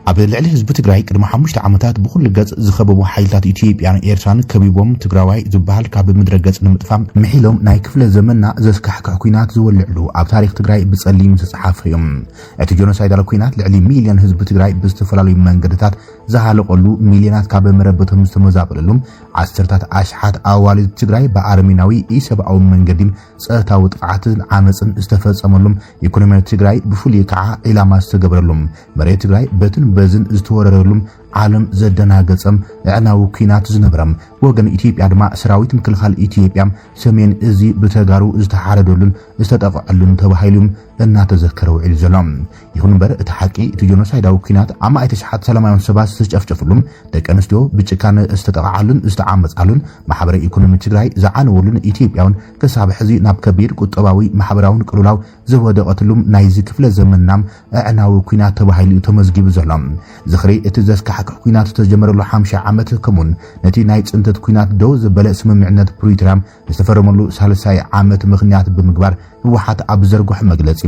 ኣብ ልዕሊ ህዝቢ ትግራይ ቅድሚ 5 ዓመታት ብኩሉ ገጽ ዝኸበቡ ሓይልታት ኢትዮጵያን ኤርትራን ከቢቦም ትግራዋይ ዝበሃል ካብ ምድረ ገጽ ንምጥፋም ምሒሎም ናይ ክፍለ ዘመንና ዘስካሕክሕ ኩናት ዝወልዕሉ ኣብ ታሪክ ትግራይ ብጸሊም ዝተጻሓፈ እዮም። እቲ ጆኖሳይዳል ኩናት ልዕሊ ሚልዮን ህዝቢ ትግራይ ብዝተፈላለዩ መንገድታት ዝሃለቀሉ ሚልዮናት ካብ መረበቶም ዝተመዛበለሉም ዓሰርታት ኣሽሓት ኣዋልድ ትግራይ በኣርሜናዊ ኢሰብኣዊ መንገዲ ጸታዊ ጥቃዕትን ዓመፅን ዝተፈጸመሉም ኢኮኖሚያዊ ትግራይ ብፍሉይ ከዓ ኢላማ ዝተገበረሉም መሬት ትግራይ በትን በዝን ዝተወረረሉም ዓለም ዘደናገጸም ዕናዊ ኩናት ዝነበረም ወገን ኢትዮጵያ ድማ ሰራዊት ምክልኻል ኢትዮጵያ ሰሜን እዚ ብተጋሩ ዝተሓረደሉን ዝተጠቕዐሉን ተባሂሉም እናተዘከረው ኢሉ ዘሎም ይሁን በር እቲ ሓቂ እቲ ጆኖሳይዳዊ ኩናት ኣማእቲ ሸሓት ሰላማውን ሰባት ዝተጨፍጨፍሉም ደቂ ኣንስትዮ ብጭካነ ዝተጠቕዓሉን ዝተዓመጻሉን ማሕበረ ኢኮኖሚ ትግራይ ዝዓነወሉን ኢትዮጵያውን ክሳብ ሕዚ ናብ ከቢድ ቁጠባዊ ማሕበራውን ቅልውላው ዝወደቐትሉም ናይዚ ክፍለ ዘመንናም ዕናዊ ኩናት ተባሂሉ ተመዝጊቡ ዘሎም ዝኽሪ እቲ ዘስካሕክሕ ኩናት ተጀመረሉ 50 ዓመት ከሙን ነቲ ናይ ጽንተት ኩናት ደው ዝበለ ስምምዕነት ፕሪቶሪያ ዝተፈረመሉ ሳልሳይ ዓመት ምኽንያት ብምግባር ህወሓት ኣብ ዘርግሕ መግለጺ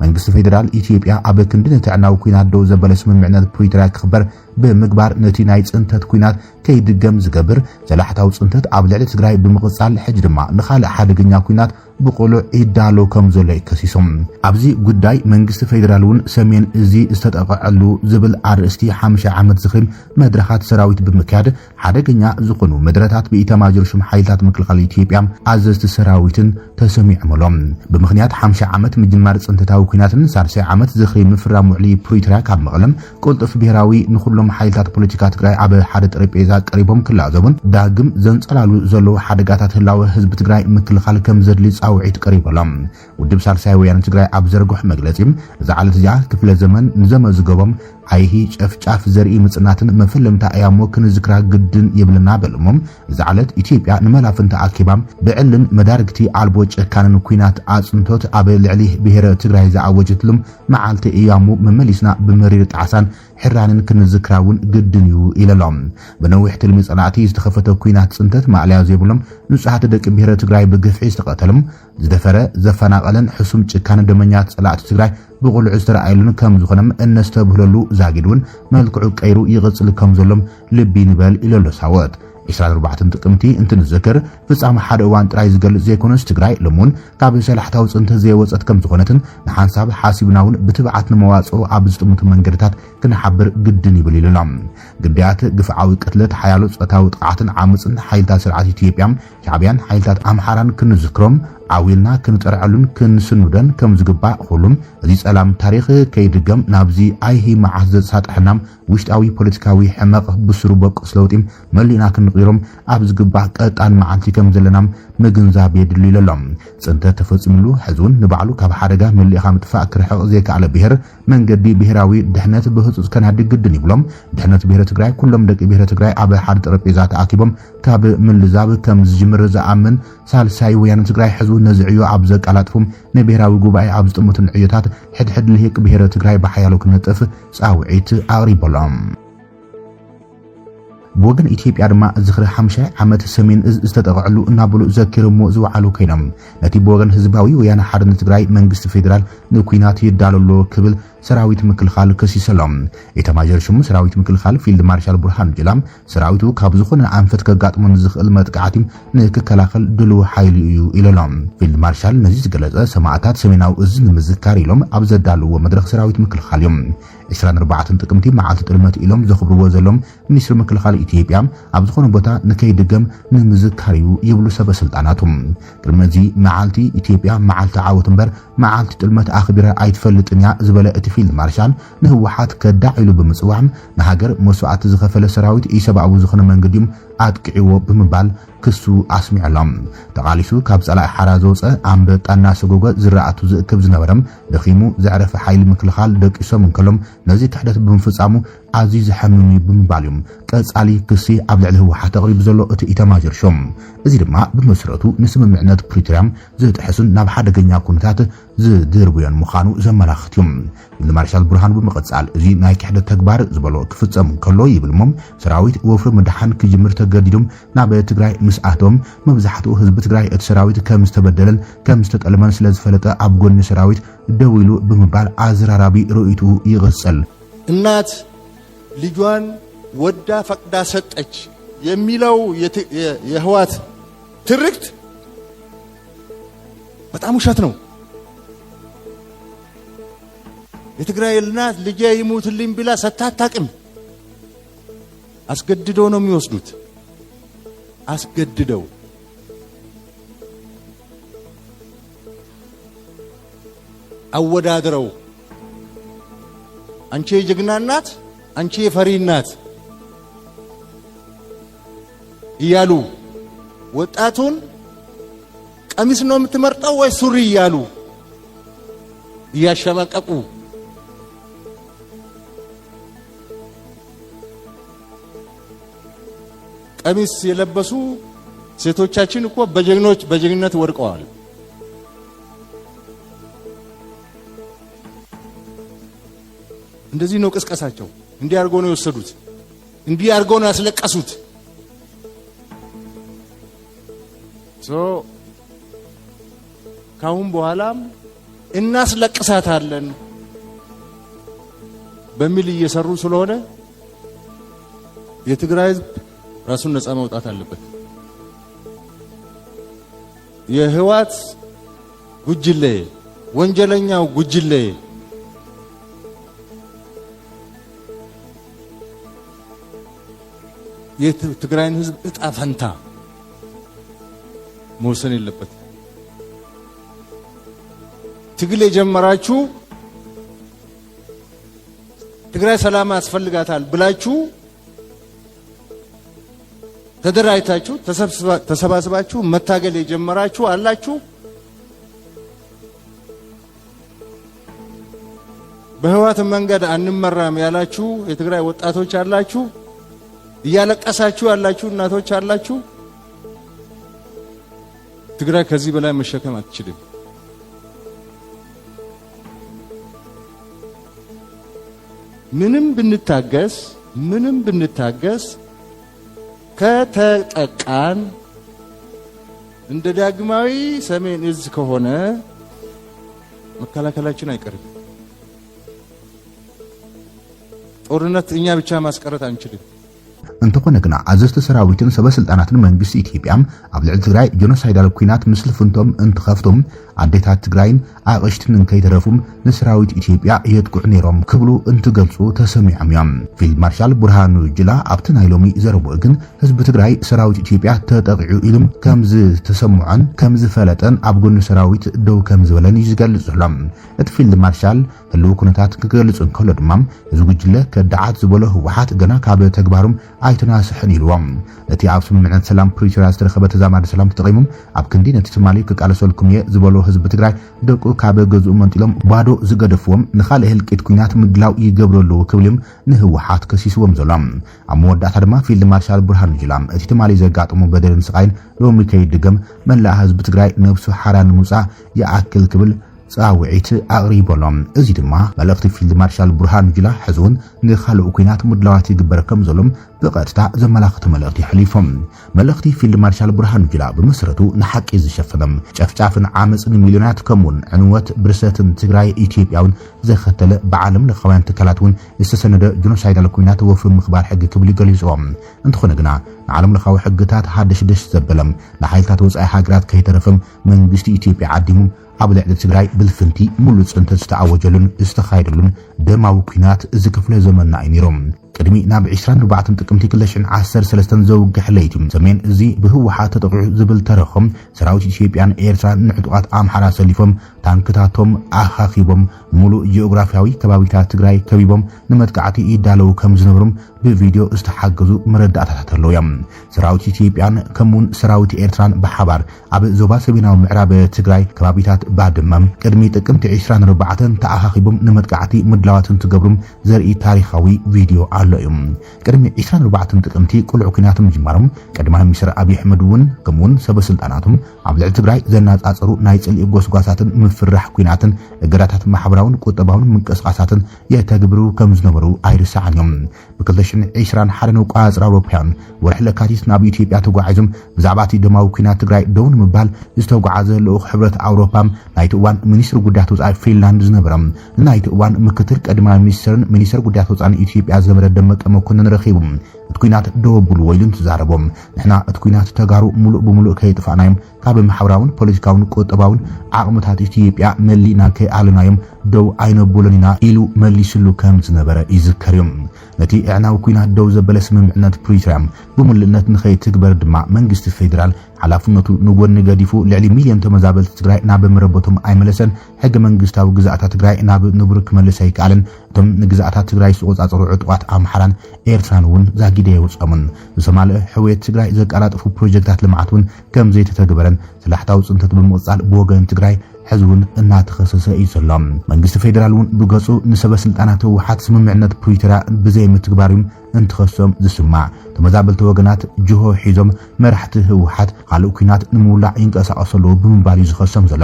መንግስቲ ፌደራል ኢትዮጵያ ኣብ ክንዲ ነቲ ዕናዊ ኩናት ደው ዝበለ ስምምዕነት ፕሪቶሪያ ክኽበር ብምግባር ነቲ ናይ ጽንተት ኩናት ከይድገም ዝገብር ዘላሕታዊ ጽንተት ኣብ ልዕሊ ትግራይ ብምቕጻል ሕጂ ድማ ንኻልእ ሓደገኛ ኩናት ብቆልዑ ይዳሎ ከም ዘሎ ይከሲሶም ኣብዚ ጉዳይ መንግስቲ ፌደራል እውን ሰሜን እዚ ዝተጠቕዐሉ ዝብል ኣርእስቲ 50 ዓመት ዝኽሪ መድረኻት ሰራዊት ብምክያድ ሓደገኛ ዝኾኑ መድረታት ብኢታማዦር ሹም ሓይልታት ምክልኻል ኢትዮጵያ ኣዘዝቲ ሰራዊትን ተሰሚዖም ብምኽንያት 50 ዓመት ምጅማር ጽንተታዊ ኩናትን 30 ዓመት ዝኽሪ ምፍራም ውዕሊ ፕሪቶሪያ ካብ መቐለም ቁልጥፍ ብሄራዊ ንኹሎም ሓይልታት ፖለቲካ ትግራይ ኣብ ሓደ ጠረጴዛ ቀሪቦም ክላዘቡን ዳግም ዘንጸላሉ ዘሎ ሓደጋታት ህላወ ህዝቢ ትግራይ ምክልኻል ከም ዘድሊ ጻውዒት ቀሪቦም ውድብ ሳልሳይ ወያነ ትግራይ ኣብ ዘርግሕ መግለጺ ዝዓለት እዚኣ ክፍለ ዘመን ንዘመዝገቦም ኣይሂ ጨፍጫፍ ዘርኢ ምጽናትን መፈለምታ ኣያሞ ክንዝክራ ግድን ይብልና በልሞም ዝዓለት ኢትዮጵያ ንመላፍን ተኣኪባም ብዕልን መዳርግቲ ኣልቦ ጨካንን ኩናት ኣጽንቶት ኣብ ልዕሊ ብሄረ ትግራይ ዝኣወጀትሉም መዓልቲ እያሙ መመሊስና ብመሪር ጣዕሳን ሕራንን ክንዝክራውን ግድን እዩ ኢለሎም በነዊሕ ትልሚ ጸላእቲ ዝተኸፈተ ኩናት ጽንተት ማዕልያ ዘይብሎም ንጹሃት ደቂ ብሄረ ትግራይ ብግፍዒ ዝተቐተሉም ዝደፈረ ዘፈናቀለን ሕሱም ጭካነ ደመኛት ጸላእቲ ትግራይ ብቁልዑ ዝተረኣየሉን ከም ዝኾነም እነስተብህለሉ ዛጊድውን መልክዑ ቀይሩ ይቕጽል ከም ዘሎም ልቢ ንበል ኢለሎ ሳወት 24 ጥቅምቲ እንትንዘክር ፍጻመ ሓደ እዋን ጥራይ ዝገልጽ ዘይኮነስ ትግራይ ለሙን ካብ ሰላሕታዊ ጽንተት ዘይወጸት ከም ዝኾነትን ንሓንሳብ ሓሲብናውን ብትብዓት ንመዋጽኡ ኣብ ዝጥምቱ መንገድታት ክንሓብር ግድን ይብል ኢሎም ግዳያት ግፍዓዊ ቅትለት ሓያሎ ጾታዊ ጥቃዕትን ዓመፅን ሓይልታት ስርዓት ኢትዮጵያ ሻዕብያን ሓይልታት ኣምሓራን ክንዝክሮም ዓዊልና ክንጠርዐሉን ክንስኑደን ከም ዝግባእ ሁሉም እዚ ጸላም ታሪኽ ከይድገም ናብዚ ኣይሂ መዓዝ ዘሳጥሕናም ውሽጣዊ ፖለቲካዊ ሕመቕ ብስሩ በቅስ ለውጢ መሊና ክንቅይሮም ኣብ ዝግባእ ቀጣን መዓልቲ ከም ዘለናም ምግንዛብ የድልዩ ኢሎም ጽንተት ተፈጽምሉ ሕዝውን ንባዕሉ ካብ ሓደጋ መሊእኻ ምጥፋእ ክርሕቕ ዘይከኣለ ብሄር መንገዲ ብሄራዊ ድሕነት ብህጹጽ ከናድግ ግድን ይብሎም ድሕነት ብሄረ ትግራይ ኩሎም ደቂ ብሄረ ትግራይ ኣብ ሓደ ጠረጴዛ ተኣኪቦም ካብ ምልዛብ ከም ዝጅምር ዝኣምን ሳልሳይ ወያነ ትግራይ ሕዝቡ ነዝዕዮ ኣብ ዘቃላጥፉም ንብሄራዊ ጉባኤ ኣብ ዝጥምቱን ዕዮታት ሕድሕድ ልሂቅ ብሄረ ትግራይ ብሓያሎ ክነጥፍ ጻውዒት ኣቕሪቦሎም بوغن إثيوبيا ድማ ዝኽሪ 50 ዓመት ሰሜን እዝ ዝተጠቕዐሉ እናብሉ ዘኪርሞ ዝወዓሉ ኮይኖም ነቲ በወገን ህዝባዊ ወያነ ሓርነት ትግራይ መንግስቲ ፌደራል ንኩናት ይዳለሎ ክብል ሰራዊት ምክልኻል ከሲሰሎም ኢታማዦር ሹም ሰራዊት ምክልኻል ፊልድ ማርሻል ቡርሃኑ ጁላ ሰራዊቱ ካብ ዝኾነ አንፈት ከጋጥሞን ዝኽእል መጥቃዕቲ ንክከላኸል ድልው ሓይሊ እዩ ኢሎም ፊልድ ማርሻል ነዚ ዝገለጸ ሰማዕታት ሰሜናዊ እዝ ንምዝካር ኢሎም ኣብ ዘዳልዎ መድረኽ ሰራዊት ምክልኻል እዮም 24 ጥቅምቲ መዓልቲ ጥልመት ኢሎም ዘኽብርዎ ዘሎም ሚኒስትር ምክልኻል ኢትዮጵያ ኣብ ዝኾነ ቦታ ንከይድገም ንምዝካር እዩ ይብሉ ሰበስልጣናቱም ቅድመዚ መዓልቲ ኢትዮጵያ መዓልቲ ዓወት እምበር መዓልቲ ጥልመት ኣኽቢራ ኣይትፈልጥንያ ዝበለ እቲ ፊልድ ማርሻል ንህወሓት ከዳዒሉ ብምጽዋዕ ንሃገር መስዋዕቲ ዝኸፈለ ሰራዊት ኢሰብኣዊ ዝኾነ መንገዲም ኣጥቂዕዎ ብምባል ክሱ ኣስሚዕሎም ተቃሊሱ ካብ ጸላኢ ሓራ ዘውፀ ኣንበጣና ሰጎጎ ዝራእቱ ዝእክብ ዝነበረም ደኺሙ ዘዕረፈ ሓይሊ ምክልኻል ደቂሶም እንከሎም ነዚ ክሕደት ብምፍጻሙ ኣዝዩ ዝሐምም ብምባል እዮም ቀጻሊ ክሲ ኣብ ልዕሊ ህወሓት ተቕሪቡ ዘሎ እቲ ኢታማዦር ሹም እዚ ድማ ብመስረቱ ንስምምዕነት ፕሪቶሪያ ዝጥሕስን ናብ ሓደገኛ ኩነታት ዝድርብዮን ምዃኑ ዘመላኽት እዮም ማርሻል ቡርሃኑ ብምቕጻል እዚ ናይ ክሕደት ተግባር ዝበሎ ክፍጸም ከሎ ይብልሞም ሰራዊት ወፍሪ መድሓን ክጅምር ተገዲዶም ናብ ትግራይ مسأتهم مبزحته حزب تግራይ እቲ ሰራዊት ከም ዝተበደለን ከም ዝተጠልመን ስለ ዝፈለጠ ኣብ ጎኒ ሰራዊት ደውሉ ብምባል ኣዝራራቢ ርእይቱ ይغصل እናት ልጇን ወዳ ፈቅዳ ሰጠች የሚለው የህዋት ትርክት በጣም ውሸት ነው። የትግራይ እናት ልጄ ይሙትልኝ ብላ ሰታታቅም አስገድደው ነው የሚወስዱት። አስገድደው አወዳድረው አንቺ የጀግና እናት አንቺ የፈሪ እናት እያሉ ወጣቱን ቀሚስ ነው የምትመርጠው ወይ ሱሪ እያሉ እያሸማቀቁ ቀሚስ የለበሱ ሴቶቻችን እኮ በጀግንነት ወድቀዋል። እንደዚህ ነው ቅስቀሳቸው። እንዲህ አድርገው ነው የወሰዱት። እንዲህ አድርገው ነው ያስለቀሱት። ካሁን በኋላም እናስለቅሳታለን በሚል እየሰሩ ስለሆነ የትግራይ ህዝብ ራሱን ነፃ ማውጣት አለበት። የህዋት ጉጅሌ ወንጀለኛው ጉጅሌ የትግራይን ህዝብ እጣ ፈንታ መወሰን የለበት። ትግል የጀመራችሁ ትግራይ ሰላም ያስፈልጋታል ብላችሁ ተደራጅታችሁ ተሰባስባችሁ መታገል የጀመራችሁ አላችሁ። በህዋት መንገድ አንመራም ያላችሁ የትግራይ ወጣቶች አላችሁ። እያለቀሳችሁ ያላችሁ እናቶች አላችሁ። ትግራይ ከዚህ በላይ መሸከም አትችልም። ምንም ብንታገስ ከተጠቃን እንደ ዳግማዊ ሰሜን እዝ ከሆነ መከላከላችን አይቀርም። ጦርነት እኛ ብቻ ማስቀረት አንችልም። እንተኮነ ግና አዘዝተ ሰራዊትን ሰበስልጣናትን መንግስት ኢትዮጵያ ኣብ ልዕሊ ትግራይ ጆኖሳይዳል ኩናት ምስል ፍንቶም እንትኸፍቶም አዴታት ትግራይን አቅሽትን እንከይተረፉም ንሰራዊት ኢትዮጵያ የጥቁዕ ነሮም ክብሉ እንትገልጹ ተሰሚዖም እዮም። ፊልድ ማርሻል ብርሃኑ ጁላ ኣብቲ ናይ ሎሚ ዘረብኡ ግን ህዝቢ ትግራይ ሰራዊት ኢትዮጵያ ተጠቂዑ ኢሎም ከምዝ ተሰምዖን ከምዝ ፈለጠን ኣብ ጎኒ ሰራዊት ደው ከም ዝበለን ይዝገልጽሎም። እቲ ፊልድ ማርሻል ህልው ኩነታት ክገልጽ እንከሎ ድማ እዚ ጉጅለ ከዳዓት ዝበሎ ህወሓት ገና ካብ ተግባሮም አይተናስሕን ኢልዎም። እቲ ኣብ ስምምዕነት ሰላም ፕሪቶሪያ ዝተረኸበ ተዛማዲ ሰላም ተጠቂሞም ኣብ ክንዲ ነቲ ትማሊ ክቃለሰልኩም እየ ዝበሎ ህዝቢ ትግራይ ደቁ ካብ ገዝኡ መንጢሎም ባዶ ዝገደፍዎም ንኻልእ ህልቂት ኩናት ምድላው ይገብረሉ ክብሎም ንህወሓት ከሲስዎም ዘሎም። ኣብ መወዳእታ ድማ ፊልድ ማርሻል ብርሃኑ ጁላ እቲ ትማሊ ዘጋጥሙ በደልን ስቃይን ሎሚ ከይድገም መላእ ህዝቢ ትግራይ ነብሱ ሓራ ንምውፃእ ይኣክል ክብል ጻውዒት ኣቕሪቦሎም። እዚ ድማ መልእኽቲ ፊልድ ማርሻል ብርሃኑ ጁላ ሕዙን ንኻልእ ኩናት ምድላዋት ይግበር ከም ዘሎም ብቐጥታ ዘመላኽት መልእኽቲ ሕሊፎም። መልእኽቲ ፊልድ ማርሻል ብርሃኑ ጁላ ብመሰረቱ ንሓቂ ዝሸፈነም ጨፍጫፍን ዓመፅን ሚልዮናት ከምውን ዕንወት ብርሰትን ትግራይ ኢትዮጵያውን ዘኸተለ ብዓለም ለኸባያን ትካላት እውን ዝተሰነደ ጆኖሳይዳል ኩናት ወፍሪ ምኽባር ሕጊ ክብል ይገሊጾም። እንትኾነ ግና ንዓለም ለኻዊ ሕግታት ሓደሽ ዘበለም ንሓይልታት ወፃኢ ሃገራት ከይተረፈም መንግስቲ ኢትዮጵያ ዓዲሙ ኣብ ልዕሊ ትግራይ ብልፍንቲ ሙሉእ ጽንተት ዝተኣወጀሉን ዝተኻየደሉን ደማዊ ኩናት እዚ ክፍለ ዘመንና እዩ ነይሮም። ቅድሚ ናብ 24 ጥቅምቲ 2013 ዘውግሕ ለይቲ ሰሜን እዚ ብህወሓት ተጠቂዑ ዝብል ተረኸም ሰራዊት ኢትዮጵያን ኤርትራን ንዕጡቃት ኣምሓራ ሰሊፎም ታንክታቶም ኣኻኺቦም ሙሉእ ጂኦግራፊያዊ ከባቢታት ትግራይ ከቢቦም ንመጥቃዕቲ ይዳለው ከም ዝነበሩም ብቪድዮ ዝተሓገዙ መረዳእታት ኣለዉ እዮም። ሰራዊት ኢትዮጵያን ከምውን ሰራዊት ኤርትራን ብሓባር ኣብ ዞባ ሰሜናዊ ምዕራብ ትግራይ ከባቢታት ባድመም ቅድሚ ጥቅምቲ 24 ተኣኻኺቦም ንመጥቃዕቲ ምድላዋትን ትገብሩም ዘርኢ ታሪኻዊ ቪድዮ ኣሎ እዩ። ቅድሚ 24 ጥቅምቲ ቁልዑ ኩናት ምጅማሮም ቀዳማይ ሚኒስትር አብይ አሕመድ እውን ከምውን ሰበስልጣናቱም ኣብ ልዕሊ ትግራይ ዘናጻጸሩ ናይ ጽልኢ ጎስጓሳትን ምፍራሕ ኩናትን እገዳታት ማሕበራውን ቁጠባውን ምንቅስቃሳትን የተግብሩ ከም ዝነበሩ ኣይርሳዕን እዮም። ብ2021 ቋጽራ አውሮፓውያን ወርሒ ለካቲት ናብ ኢትዮጵያ ተጓዒዞም ብዛዕባ እቲ ደማዊ ኩናት ትግራይ ደው ንምባል ዝተጓዓዘ ልኡኽ ሕብረት ኣውሮፓ ናይቲ እዋን ሚኒስትር ጉዳያት ወፃኢ ፊንላንድ ዝነበረ ናይቲ እዋን ምክትል ቀዳማይ ሚኒስትርን ሚኒስትር ጉዳያት ወፃኢ ኢትዮጵያ ዘመረ ደመቀ መኮንን ረኺቦም እትኩናት ደወብሉ ወይልን ተዛረቦም ንሕና እትኩናት ተጋሩ ሙሉእ ብሙሉእ ከይጥፋናዮም ካብ ማሕበራውን ፖለቲካውን ቁጠባውን ዓቕምታት ኢትዮጵያ መሊና ከይኣልናዮም ደው ኣይነብሉንና ኢሉ መሊስሉ ከም ዝነበረ ይዝከርዮም ነቲ ዕናዊ ኩናት ደው ዘበለ ስምምዕነት ፕሪቶሪያ ብሙሉእነት ንኸይትግበር ድማ መንግስቲ ፌደራል ሓላፍነቱ ንጎኒ ገዲፉ ልዕሊ ሚልዮን ተመዛበልቲ ትግራይ ናብ መረበቶም ኣይመለሰን ሕገ መንግስታዊ ግዛኣታት ትግራይ ናብ ንቡር ክመልስ ኣይከኣልን እቶም ንግዛኣታት ትግራይ ዝቆጻጸሩ ዕጡቋት ኣምሓራን ኤርትራን እውን ዛጊደ የውፀሙን ብሰማልእ ሕውየት ትግራይ ዘቃላጥፉ ፕሮጀክታት ልምዓት እውን ከም ዘይተተግበረን ስላሕታዊ ጽንተት ብምቕጻል ብወገን ትግራይ ሕዝቡን እናተኸሰሰ እዩ ዘሎ መንግስቲ ፌደራል እውን ብገጹ ንሰበ ስልጣናት ህወሓት ስምምዕነት ፕሪቶሪያ ብዘይ ምትግባርዮም እንትኸሶም ዝስማዕ ተመዛበልቲ ወገናት ጅሆ ሒዞም መራሕቲ ህወሓት ካልእ ኩናት ንምውላዕ ይንቀሳቐሰሉ ብምባል እዩ ዝኸሶም ዘሎ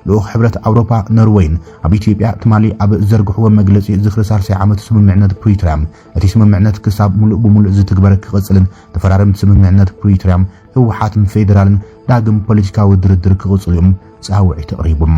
ልኡኽ ሕብረት ኣውሮፓ ኖርዌይን ኣብ ኢትዮጵያ ትማሊ ኣብ ዘርግሕዎ መግለጺ ዝኽሪ ሳልሳይ ዓመት ስምምዕነት ፕሪቶሪያ እቲ ስምምዕነት ክሳብ ሙሉእ ብሙሉእ ዝትግበር ክቕጽልን ተፈራረምቲ ስምምዕነት ፕሪቶሪያ ህወሓትን ፌደራልን ዳግም ፖለቲካዊ ድርድር ክቕጽሉም ጻውዒት ተቕሪቦም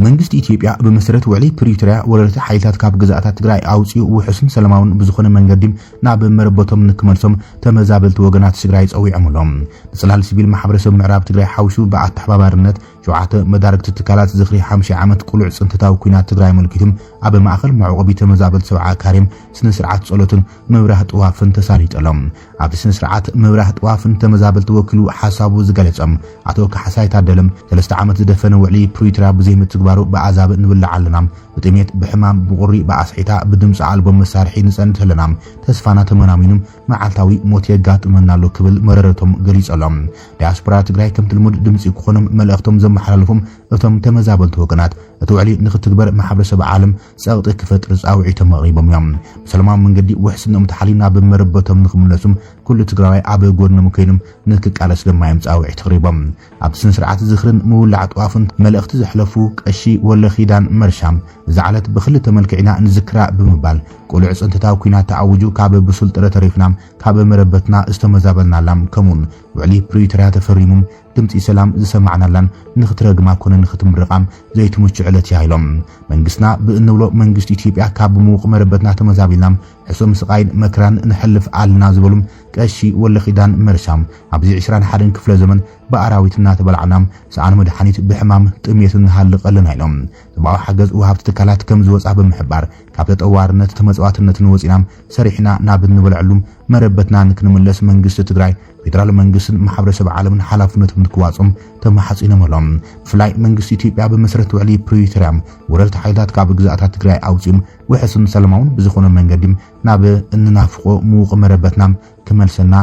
መንግስቲ ኢትዮጵያ በመሰረት ውዕሊ ፕሪቶሪያ ወረርቲ ሓይልታት ካብ ግዛኣታት ትግራይ ኣውፂኡ ውሕስን ሰላማውን ብዝኾነ መንገዲ ናብ መረበቶም ንክመልሶም ተመዛበልቲ ወገናት ትግራይ ጸዊዖምሎም ጽላል ሲቪል ማሕበረሰብ ምዕራብ ትግራይ ሓውሹ በኣተሓባባርነት ሸውዓተ መዳርግቲ ትካላት ዝኽሪ 50 ዓመት ቁሉዕ ጽንተታዊ ኩናት ትግራይ መልኪቶም ኣብ ማእኸል መዕቆቢ ተመዛበልቲ ሰብዓ ካሬም ስነ ስርዓት ጸሎትን መብራህ ጥዋፍን ተሳሊጠሎም ኣብ ስነ ስርዓት መብራህ ጥዋፍን ተመዛበልቲ ወኪሉ ሓሳቡ ዝገለጸም ኣቶ ካሕሳይ ታደለም 3 ዓመት ዝደፈነ ውዕሊ ፕሪቶሪያ ብዘይ ምትግባሩ በአዛብ ንብላዕ ኣለና ብጥሜት ብሕማም ብቁሪ በአስሒታ ብድምፂ ኣልቦም መሳርሒ ንጸንት ኣለና ተስፋና ተመናሚኑም መዓልታዊ ሞት የጋጥመናሉ ክብል መረረቶም ገሊጸሎም ዲያስፖራ ትግራይ ከም ትልሙድ ድምፂ ክኾኖም መልእኽቶም ዘመሓላልፎም እቶም ተመዛበልቲ ወገናት እቲ ውዕሊ ንኽትግበር ማሕበረሰብ ዓለም ጸቕጢ ክፈጥር ጻውዒቶም ኣቕሪቦም እዮም ብሰላማዊ መንገዲ ውሕስኖም ተሓሊና ብምርበቶም ንኽምለሱም ኩሉ ትግራዋይ ኣብ ጎድኖም ኮይኖም ንክቃለስ ድማ እዮም ጻውዒት ኣቕሪቦም ኣብ ስነ ስርዓት ዝኽርን ምውላዕ ጥዋፍን መልእኽቲ ዘሕለፉ ቀሺ ወለኺዳን መርሻም ዝዓለት ብኽልተ መልክዕና ንዝክራ ብምባል ቁሉዕ ጽንተታዊ ኩናት ተዓውጁ ካብ ብሱልጥረ ተሪፍና ካብ መረበትና ዝተመዛበልናላም ከምኡን ውዕሊ ፕሪቶሪያ ተፈሪሙም ድምፂ ሰላም ዝሰማዕናላን ንኽትረግማ ኮነ ንኽትምርቃም ዘይትምቹ ዕለት ያይሎም መንግስትና ብእንብሎ መንግስቲ ኢትዮጵያ ካብ ምውቕ መረበትና ተመዛቢልና ሕሱም ስቃይን መከራን ንሕልፍ አልና ዝበሉም ቀሺ ወለኺዳን መርሻም ኣብዚ 21 ክፍለ ዘመን በአራዊትና ተበላዕናም ሰዓን መድሓኒት ብሕማም ጥሜትን ሃልቀልና ኢሎም ሰብኣዊ ሓገዝ ወሃብቲ ትካላት ከም ዝወፃ ብምሕባር ካብ ተጠዋርነት ተመጽዋትነትን ወፂናም ሰሪሕና ናብ እንበልዕሉም መረበትና ንክንምለስ መንግስቲ ትግራይ ፌደራል መንግስትን ማሕበረሰብ ዓለምን ሓላፍነቶም ንክዋጽም ተማሓጺኖም ኣሎም ብፍላይ መንግስቲ ኢትዮጵያ በመሰረት ውዕሊ ፕሪቶሪያ ወረርቲ ሓይልታት ካብ ግዛኣታት ትግራይ ኣውፂኦም ውሕስን ሰላማውን ብዝኾነ መንገዲ ናብ እንናፍቆ ምውቕ መረበትና ክመልሰና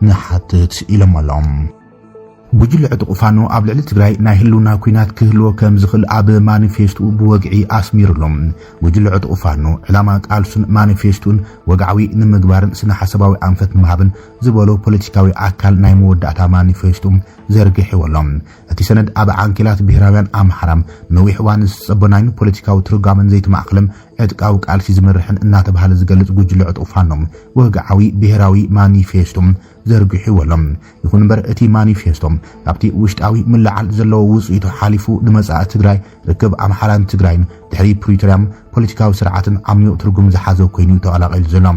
ንሓትት ኢሎም ኣሎም ጉጅለ ዕጡቕ ፋኖ ኣብ ልዕሊ ትግራይ ናይ ህልውና ኩናት ክህልዎ ከም ዝኽእል ኣብ ማኒፌስቱ ብወግዒ ኣስሚሩሎም ጉጅለ ዕጡቕ ፋኖ ዕላማ ቃልሱን ማኒፌስቱን ወግዓዊ ንምግባርን ስነ ሓሳባዊ ኣንፈት ምሃብን ዝበሎ ፖለቲካዊ ኣካል ናይ መወዳእታ ማኒፌስቱ ዘርጊሕዎሎም እቲ ሰነድ ኣብ ዓንኬላት ብሄራውያን ኣምሓራም ነዊሕ እዋን ዝጸበናይኑ ፖለቲካዊ ትርጓመን ዘይተማእኸለም ዕጥቃዊ ቃልሲ ዝመርሕን እናተባህለ ዝገልጽ ጉጅለ ዕጡቕ ፋኖ ወግዓዊ ብሄራዊ ማኒፌስቱ ዘርጊሕዎሎም ይኹን እምበር እቲ ማኒፌስቶም ካብቲ ውሽጣዊ ምልዓል ዘለዎ ውጽኢቱ ሓሊፉ ንመጻኢ ትግራይ ርክብ ኣምሓራን ትግራይን ድሕሪ ፕሪቶሪያ ፖለቲካዊ ስርዓትን ዓሚቕ ትርጉም ዝሓዘ ኮይኑ ተቐላቂሉ ዘሎ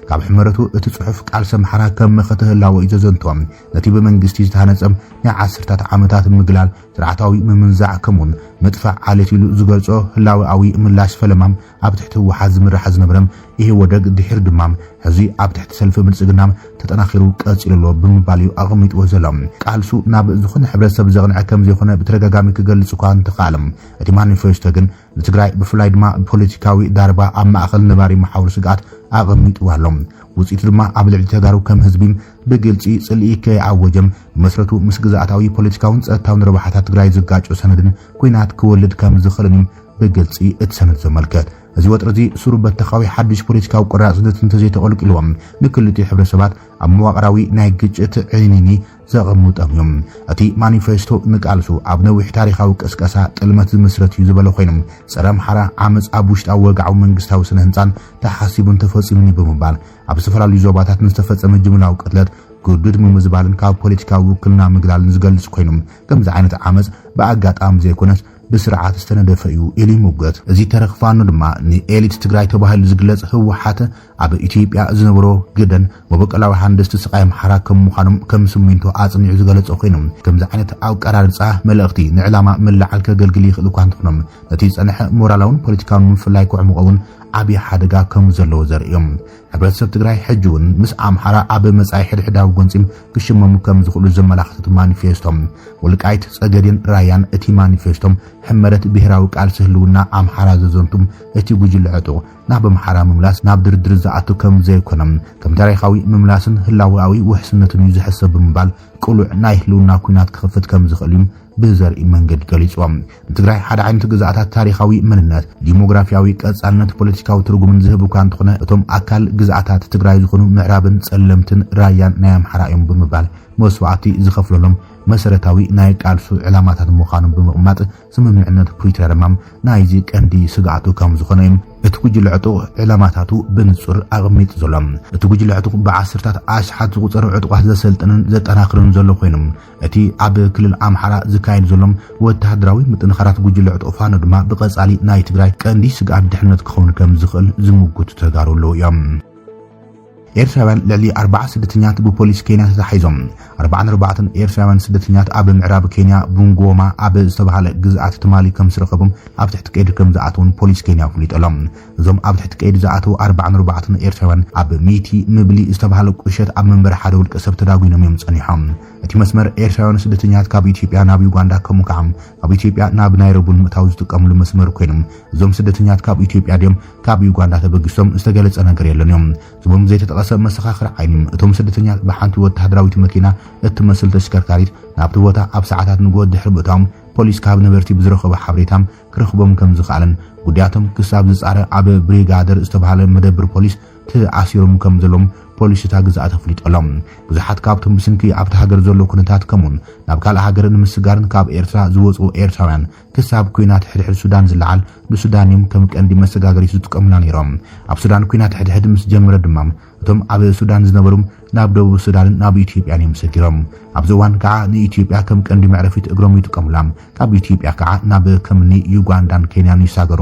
ካብ ሕመረቱ እቲ ጽሑፍ ቃልሲ ኣምሓራ ከም መኸተ ህላወ እዩ ዘዘንቶም ነቲ ብመንግስቲ ዝተሃነጸም ናይ ዓሰርታት ዓመታት ምግላል ስርዓታዊ ምምንዛዕ ከምኡን መጥፋዕ ዓለት ኢሉ ዝገልጾ ህላዊኣዊ ምላሽ ፈለማም ኣብ ትሕቲ ህወሓት ዝምራሕ ዝነበረም ይሄ ወደግ ድሕር ድማ ሕዚ ኣብ ትሕቲ ሰልፊ ብልጽግና ተጠናኺሩ ቀጺሉሎ ብምባል እዩ ኣቐሚጥዎ ዘሎ ቃልሱ ናብ ዝኾነ ሕብረተሰብ ዘቕንዐ ከም ዘይኮነ ብተደጋጋሚ ክገልጽ እኳ እንተኻኣለም እቲ ማኒፌስቶ ግን ንትግራይ ብፍላይ ድማ ፖለቲካዊ ዳርባ ኣብ ማእኸል ነባሪ ማሕበረ ስግኣት ኣቐሚጥዎ ኣሎ ውጽኢቱ ድማ ኣብ ልዕሊ ተጋሩ ከም ህዝቢ ብግልጺ ጽልኢ ከይዓወጀም መስረቱ ምስ ግዛኣታዊ ፖለቲካውን ጸጥታውን ረብሓታት ትግራይ ዝጋጮ ሰነድን ኩናት ክወልድ ከም ዝኽእልን ብግልጺ እቲ ሰነድ ዘመልክት እዚ ወጥሪ ስሩ በተኻዊ ሓድሽ ፖለቲካዊ ቆራጽነት እንተዘይተቐልቂሎም ንክልቲኡ ሕብረተሰባት ኣብ መዋቕራዊ ናይ ግጭት ዕኒኒ ዘቐምጦም እዮም እቲ ማኒፌስቶ ንቃልሱ ኣብ ነዊሕ ታሪኻዊ ቅስቀሳ ጥልመት ዝመስረት እዩ ዝበለ ኮይኖም ጸረ ኣምሓራ ዓመፅ ኣብ ውሽጣዊ ወግዓዊ መንግስታዊ ስነ ህንፃን ተሓሲቡን ተፈጺሙን ብምባል ኣብ ዝተፈላለዩ ዞባታት ንዝተፈጸመ ጅምላዊ ቅትለት ጉዱድ ምምዝባልን ካብ ፖለቲካዊ ውክልና ምግላልን ዝገልጽ ኮይኖም ከምዚ ዓይነት ዓመፅ ብኣጋጣሚ ዘይኮነስ بسرعة استندفئو إلي موجت زي ترخفانو دما نيليت تجراي تباهل زجلز هو حتى عب إثيوبيا زنبرو جدا وبقلاو هندست سقايم حراكم مخانم كم سمينتو أصنع زجلز أخينم كم زعنت أو قرار صح ملأختي نعلامة ملعل كجلجلي خلو كانتخنم نتيجة أنح مورالون بوليتيكان من فلايكو عمقون عبي حدقا كم زلو زريم حبرتسب تجراي حجون مس أمحرا عب مسعي حدا وجنسيم كشمم كم زخلو زملاخت مانيفيستوم ولقايت صقدين رايان اتي مانيفيستوم حمرت بهراو قال سهلونا أمحرا ززنتم اتي بوجل عطو ناب محرا مملاس ناب دردر زعتو كم زي كنم كم تاريخاوي مملاسن هلاوي وحسنتن يزحسب بمبال قلوع نايهلونا كوينات كخفت كم زخليم بزرء منجد قليصوم تግራይ ሓደ ዓይነት ግዛኣታት ታሪኻዊ መንነት ዲሞግራፊያዊ ቀጻልነት ፖለቲካዊ ትርጉምን ዝህቡ ካንትኾነ እቶም ኣካል ግዛኣታት ትግራይ ዝኾኑ ምዕራብን ጸለምትን ራያን ናይ ኣምሓራ እዮም ብምባል መስዋዕቲ ዝኸፍለሎም መሰረታዊ ናይ ቃልሱ ዕላማታት ምዃኖም ብምቕማጥ ስምምዕነት ፕሪቶሪያ ማም ናይዚ ቀንዲ ስጋኣቱ ከም ዝኾነ እቲ ጉጅለ ዕጡቕ ዕላማታቱ ብንጹር ኣቕሚጥ ዘሎም እቲ ጉጅለ ዕጡቕ ብዓሰርታት ኣሽሓት ዝቑጸሩ ዕጡቓት ዘሰልጥንን ዘጠናኽርን ዘሎ ኮይኖም እቲ ኣብ ክልል ኣምሓራ ዝካየድ ዘሎም ወተሃደራዊ ምጥንኻራት ጉጅለ ዕጡቕ ፋኖ ድማ ብቐጻሊ ናይ ትግራይ ቀንዲ ስጋኣት ድሕነት ክኸውን ከም ዝኽእል ዝምጉቱ ተጋሩ ኣለዉ እዮም ኤርትራውያን ልዕሊ 40 ስደተኛት ብፖሊስ ኬንያ ተታሒዞም 44 ኤርትራውያን ስደተኛት ኣብ ምዕራብ ኬንያ ቡንጎማ ኣብ ዝተባሃለ ግዝኣት ትማሊ ከም ዝረኸቡም ኣብ ትሕቲ ቀይዲ ከም ዝኣተውን ፖሊስ ኬንያ ኣፍሊጦሎም እዞም ኣብ ትሕቲ ቀይዲ ዝኣተው 44 ኤርትራውያን ኣብ ሚቲ ምብሊ ዝተባሃለ ቁሸት ኣብ መንበሪ ሓደ ውልቀ ሰብ ተዳጒኖም እዮም ጸኒሖም እቲ መስመር ኤርትራውያን ስደተኛት ካብ ኢትዮጵያ ናብ ዩጋንዳ ከምኡከዓም ካብ ኢትዮጵያ ናብ ናይሮቢ ምእታው ዝጥቀምሉ መስመር ኮይኖም እዞም ስደተኛት ካብ ኢትዮጵያ ድዮም ካብ ዩጋንዳ ተበጊሶም ዝተገለጸ ነገር የለን እዮም እዞም ዘይተጠቐሰ መሰኻኽሪ ዓይኒ እቶም ስደተኛት ብሓንቲ ወተሃደራዊት መኪና እትመስል ተሽከርካሪት ናብቲ ቦታ ኣብ ሰዓታት ንጎት ድሕሪ ምእታዎም ፖሊስ ካብ ነበርቲ ብዝረኸበ ሓበሬታም ክረኽቦም ከም ዝኽኣለን ጉዳያቶም ክሳብ ዝጻረ ኣብ ብሪጋደር ዝተባሃለ መደብር ፖሊስ ተኣሲሮም ከም ዘሎም ፖሊስ ግዛኣት ኣፍሊጦሎም ብዙሓት ካብቶም ብስንኪ ኣብቲ ሃገር ዘሎ ኩነታት ከምኡን ናብ ካልእ ሃገር ንምስጋርን ካብ ኤርትራ ዝወፁ ኤርትራውያን ክሳብ ኩናት ሕድሕድ ሱዳን ዝለዓል ብሱዳን እዮም ከም ቀንዲ መሰጋገሪ ዝጥቀሙላ ነይሮም ኣብ ሱዳን ኩናት ሕድሕድ ምስ ጀመረ ድማ እቶም ኣብ ሱዳን ዝነበሩ ናብ ደቡብ ሱዳንን ናብ ኢትዮጵያ እዮም ሰጊሮም ኣብዚ እዋን ከዓ ንኢትዮጵያ ከም ቀንዲ መዕረፊት እግሮም ይጥቀሙላ ካብ ኢትዮጵያ ከዓ ናብ ከምኒ ዩጋንዳን ኬንያን ይሳገሩ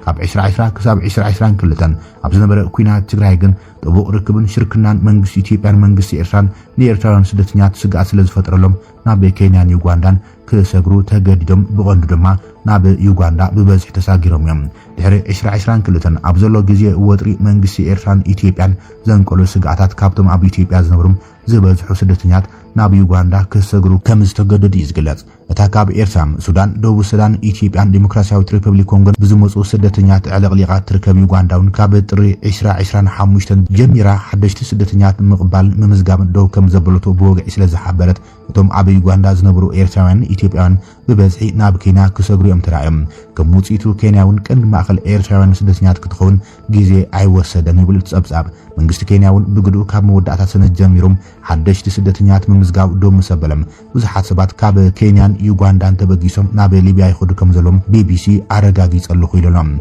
ካብ 2020 ክሳብ 2022 ኣብ ዝነበረ ኩናት ትግራይ ግን ጥቡቕ ርክብን ሽርክናን መንግስቲ ኢትዮጵያን መንግስቲ ኤርትራን ንኤርትራውያን ስደተኛት ስጋኣት ስለ ዝፈጥረሎም ናብ ኬንያን ዩጋንዳን ክሰግሩ ተገዲዶም ብቐንዱ ድማ ናብ ዩጋንዳ ብበዝሒ ተሳጊሮም እዮም ድሕሪ 2022 ኣብ ዘሎ ግዜ ወጥሪ መንግስቲ ኤርትራን ኢትዮጵያን ዘንቀሉ ስጋኣታት ካብቶም ኣብ ኢትዮጵያ ዝነበሩ ዝበዝሑ ስደተኛት ናብ ዩጋንዳ ክሰግሩ ከም ዝተገደዱ ይዝግለጽ እታ ካብ ኤርትራ ሱዳን ደቡብ ሱዳን ኢትዮጵያን ዲሞክራሲያዊት ሪፐብሊክ ኮንጎ ብዝመጹ ስደተኛት ዕለቕሊቓ ትርከብ ዩጋንዳውን ካብ ጥሪ 2025 ጀሚራ ሓደሽቲ ስደተኛት ምቕባል ምምዝጋብን ደው ከም ዘበለቶ ብወግዒ ስለ ዝሓበረት እቶም ኣብ ዩጋንዳ ዝነበሩ ኤርትራውያን ኢትዮጵያውያን ብበዝሒ ናብ ኬንያ ክሰግሩ እዮም ተራእዮም ከም ውጽኢቱ ኬንያውን ቀንዲ ማእኸል ኤርትራውያን ስደተኛት ክትኸውን ግዜ ኣይወሰደን ይብል ጸብጻብ መንግስቲ ኬንያውን ብግድኡ ካብ መወዳእታ ሰነድ ጀሚሮም ሓደሽቲ ስደተኛት ምምዝጋብ ዶም ሰበለም ብዙሓት ሰባት ካብ ኬንያን ዩጋንዳን ተበጊሶም ናብ ሊብያ ይኸዱ ከም ዘሎም ቢቢሲ ኣረጋጊጸሉ ኢሎም